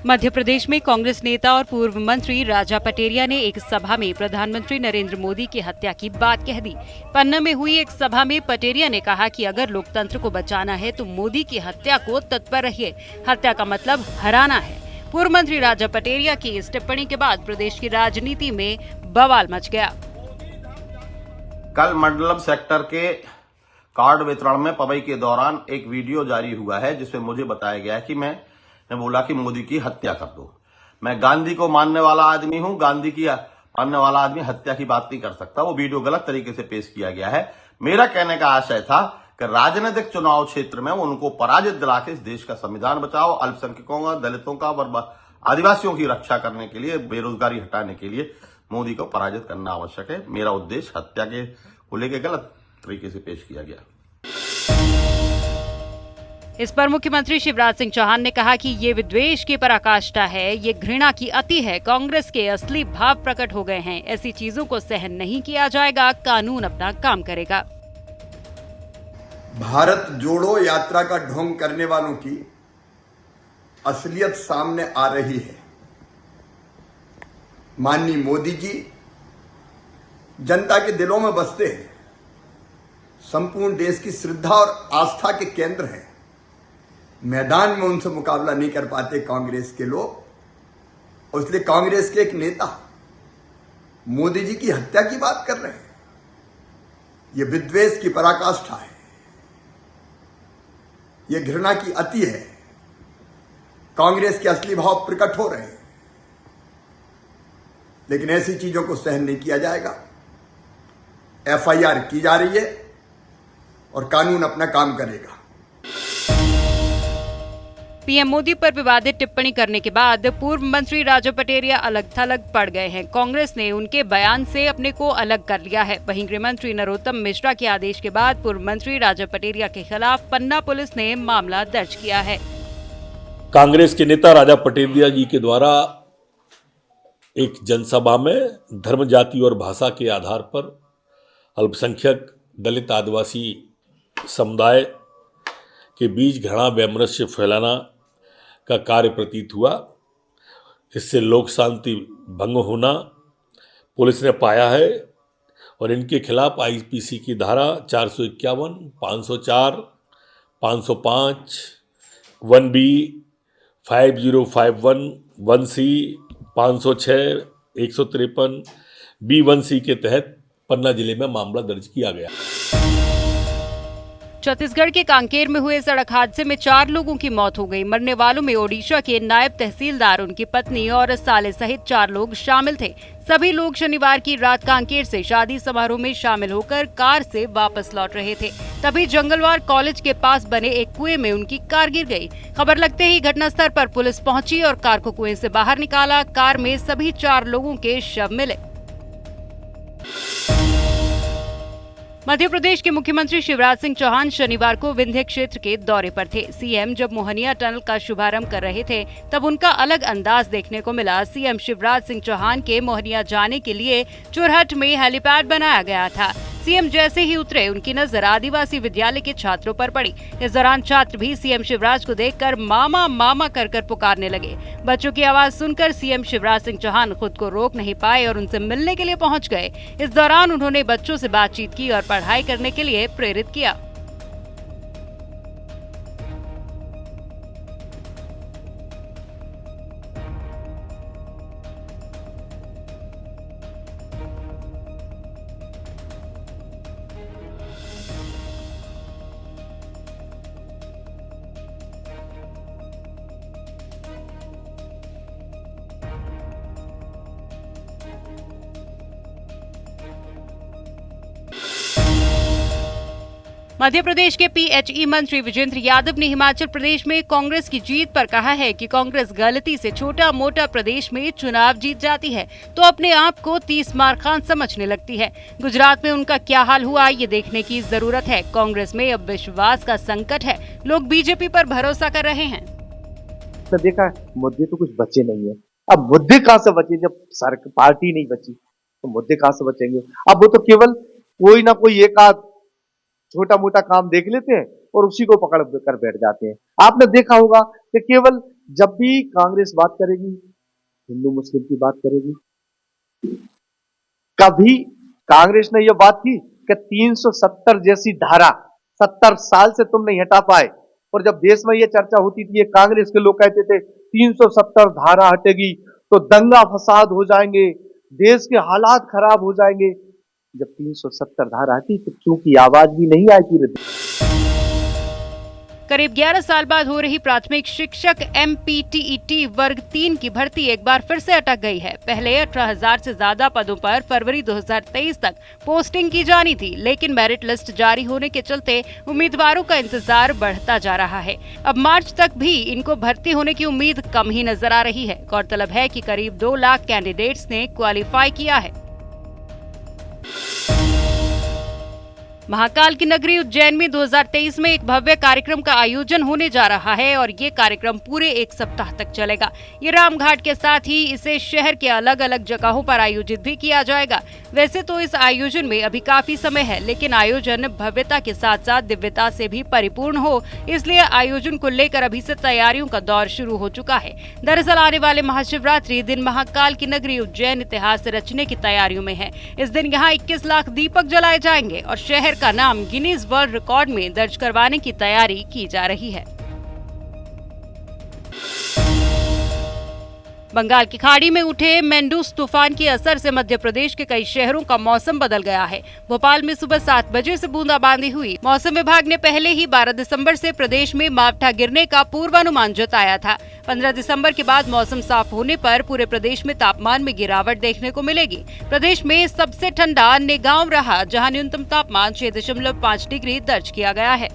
मध्य प्रदेश में कांग्रेस नेता और पूर्व मंत्री राजा पटेरिया ने एक सभा में प्रधानमंत्री नरेंद्र मोदी की हत्या की बात कह दी। पन्ना में हुई एक सभा में पटेरिया ने कहा कि अगर लोकतंत्र को बचाना है तो मोदी की हत्या को तत्पर रहिए। हत्या का मतलब हराना है। पूर्व मंत्री राजा पटेरिया की इस टिप्पणी के बाद प्रदेश की राजनीति में बवाल मच गया। कल मंडलम सेक्टर के कार्ड वितरण में पवई के दौरान एक वीडियो जारी हुआ है जिसमें मुझे बताया गया है कि मैंने बोला कि मोदी की हत्या कर दो। मैं गांधी को मानने वाला आदमी हूं, गांधी की मानने वाला आदमी हत्या की बात नहीं कर सकता। वो वीडियो गलत तरीके से पेश किया गया है। मेरा कहने का आशय था कि राजनीतिक चुनाव क्षेत्र में उनको पराजित दिला के इस देश का संविधान बचाओ, अल्पसंख्यकों का, दलितों का और आदिवासियों की रक्षा करने के लिए, बेरोजगारी हटाने के लिए मोदी को पराजित करना आवश्यक है। मेरा उद्देश्य हत्या के को लेकर गलत तरीके से पेश किया गया। इस पर मुख्यमंत्री शिवराज सिंह चौहान ने कहा कि ये विद्वेष की पराकाष्ठा है, ये घृणा की अति है। कांग्रेस के असली भाव प्रकट हो गए हैं। ऐसी चीजों को सहन नहीं किया जाएगा। कानून अपना काम करेगा। भारत जोड़ो यात्रा का ढोंग करने वालों की असलियत सामने आ रही है। माननीय मोदी जी जनता के दिलों में बसते हैं, संपूर्ण देश की श्रद्धा और आस्था के केंद्र हैं। मैदान में उनसे मुकाबला नहीं कर पाते कांग्रेस के लोग, और इसलिए कांग्रेस के एक नेता मोदी जी की हत्या की बात कर रहे हैं। यह विद्वेष की पराकाष्ठा है, यह घृणा की अति है। कांग्रेस के असली भाव प्रकट हो रहे हैं, लेकिन ऐसी चीजों को सहन नहीं किया जाएगा। एफआईआर की जा रही है और कानून अपना काम करेगा। पीएम मोदी पर विवादित टिप्पणी करने के बाद पूर्व मंत्री राजा पटेरिया अलग थलग पड़ गए हैं। कांग्रेस ने उनके बयान से अपने को अलग कर लिया है। वहीं गृह मंत्री नरोत्तम मिश्रा के आदेश के बाद पूर्व मंत्री राजा पटेरिया के खिलाफ पन्ना पुलिस ने मामला दर्ज किया है। कांग्रेस के नेता राजा पटेरिया जी के द्वारा एक जनसभा में धर्म, जाति और भाषा के आधार पर अल्पसंख्यक, दलित, आदिवासी समुदाय के बीच घृणा वैमनस्य फैलाना का कार्य प्रतीत हुआ। इससे लोक शांति भंग होना पुलिस ने पाया है और इनके खिलाफ आईपीसी की धारा 451, 504, 505, 1B, 5051, 1C, 506, 153, B1C के तहत पन्ना जिले में मामला दर्ज किया गया। छत्तीसगढ़ के कांकेर में हुए सड़क हादसे में 4 लोगों की मौत हो गई। मरने वालों में ओडिशा के नायब तहसीलदार, उनकी पत्नी और साले सहित 4 लोग शामिल थे। सभी लोग शनिवार की रात कांकेर से शादी समारोह में शामिल होकर कार से वापस लौट रहे थे। तभी जंगलवार कॉलेज के पास बने एक कुएं में उनकी कार गिर गई। खबर लगते ही घटनास्थल पर पुलिस पहुंची और कार को कुएं से बाहर निकाला। कार में सभी 4 लोगों के शव मिले। मध्य प्रदेश के मुख्यमंत्री शिवराज सिंह चौहान शनिवार को विंध्य क्षेत्र के दौरे पर थे। सीएम जब मोहनिया टनल का शुभारंभ कर रहे थे तब उनका अलग अंदाज देखने को मिला। सीएम शिवराज सिंह चौहान के मोहनिया जाने के लिए चुरहट में हेलीपैड बनाया गया था। सीएम जैसे ही उतरे उनकी नजर आदिवासी विद्यालय के छात्रों पर पड़ी। इस दौरान छात्र भी सीएम शिवराज को देखकर मामा मामा कर पुकारने लगे। बच्चों की आवाज सुनकर सीएम शिवराज सिंह चौहान खुद को रोक नहीं पाए और उनसे मिलने के लिए पहुंच गए। इस दौरान उन्होंने बच्चों से बातचीत की और पढ़ाई करने के लिए प्रेरित किया। मध्य प्रदेश के पीएचई मंत्री विजेंद्र यादव ने हिमाचल प्रदेश में कांग्रेस की जीत पर कहा है कि कांग्रेस गलती से छोटा मोटा प्रदेश में चुनाव जीत जाती है तो अपने आप को 30 मार खान समझने लगती है। गुजरात में उनका क्या हाल हुआ ये देखने की जरूरत है। कांग्रेस में अब विश्वास का संकट है। लोग बीजेपी पर भरोसा कर रहे हैं। तो देखा मुद्दे तो कुछ बचे नहीं है। अब मुद्दे कहाँ से बचे जब पार्टी नहीं बची तो मुद्दे कहाँ से बचेंगे। अब वो तो केवल कोई ना कोई एक आध छोटा मोटा काम देख लेते हैं और उसी को पकड़ कर बैठ जाते हैं। आपने देखा होगा कि केवल जब भी कांग्रेस बात करेगी, हिंदू मुस्लिम की बात करेगी। कभी कांग्रेस ने यह बात की कि 370 जैसी धारा 70 साल से तुम नहीं हटा पाए, और जब देश में यह चर्चा होती थी, ये कांग्रेस के लोग कहते थे 370 धारा हटेगी तो दंगा फसाद हो जाएंगे, देश के हालात खराब हो जाएंगे। जब 370 धारा हटी तो चूंकि आवाज भी नहीं आई पूरे देश। करीब 11 साल बाद हो रही प्राथमिक शिक्षक MPTET वर्ग 3 की भर्ती एक बार फिर से अटक गई है। पहले 18,000 से ज्यादा पदों पर फरवरी 2023 तक पोस्टिंग की जानी थी, लेकिन मेरिट लिस्ट जारी होने के चलते उम्मीदवारों का इंतजार बढ़ता जा रहा है। अब मार्च तक भी इनको भर्ती होने की उम्मीद कम ही नजर आ रही है। गौरतलब है कि करीब 2 लाख कैंडिडेट्स ने क्वालिफाई किया है। महाकाल की नगरी उज्जैन में 2023 में एक भव्य कार्यक्रम का आयोजन होने जा रहा है और ये कार्यक्रम पूरे 1 सप्ताह तक चलेगा। ये रामघाट के साथ ही इसे शहर के अलग अलग जगहों पर आयोजित भी किया जाएगा। वैसे तो इस आयोजन में अभी काफी समय है, लेकिन आयोजन भव्यता के साथ साथ दिव्यता से भी परिपूर्ण हो, इसलिए आयोजन को लेकर अभी से तैयारियों का दौर शुरू हो चुका है। दरअसल आने वाले महाशिवरात्रि दिन महाकाल की नगरी उज्जैन इतिहास रचने की तैयारियों में है। इस दिन यहाँ 21 लाख दीपक जलाए जाएंगे और शहर का नाम गिनीज वर्ल्ड रिकॉर्ड में दर्ज करवाने की तैयारी की जा रही है। बंगाल की खाड़ी में उठे मेंडूस तूफान के असर से मध्य प्रदेश के कई शहरों का मौसम बदल गया है। भोपाल में सुबह 7 बजे से बूंदाबांदी हुई। मौसम विभाग ने पहले ही 12 दिसंबर से प्रदेश में मावठा गिरने का पूर्वानुमान जताया था। 15 दिसंबर के बाद मौसम साफ होने पर पूरे प्रदेश में तापमान में गिरावट देखने को मिलेगी। प्रदेश में सबसे ठंडा नेगांव रहा, जहां न्यूनतम तापमान 6.5 डिग्री दर्ज किया गया है।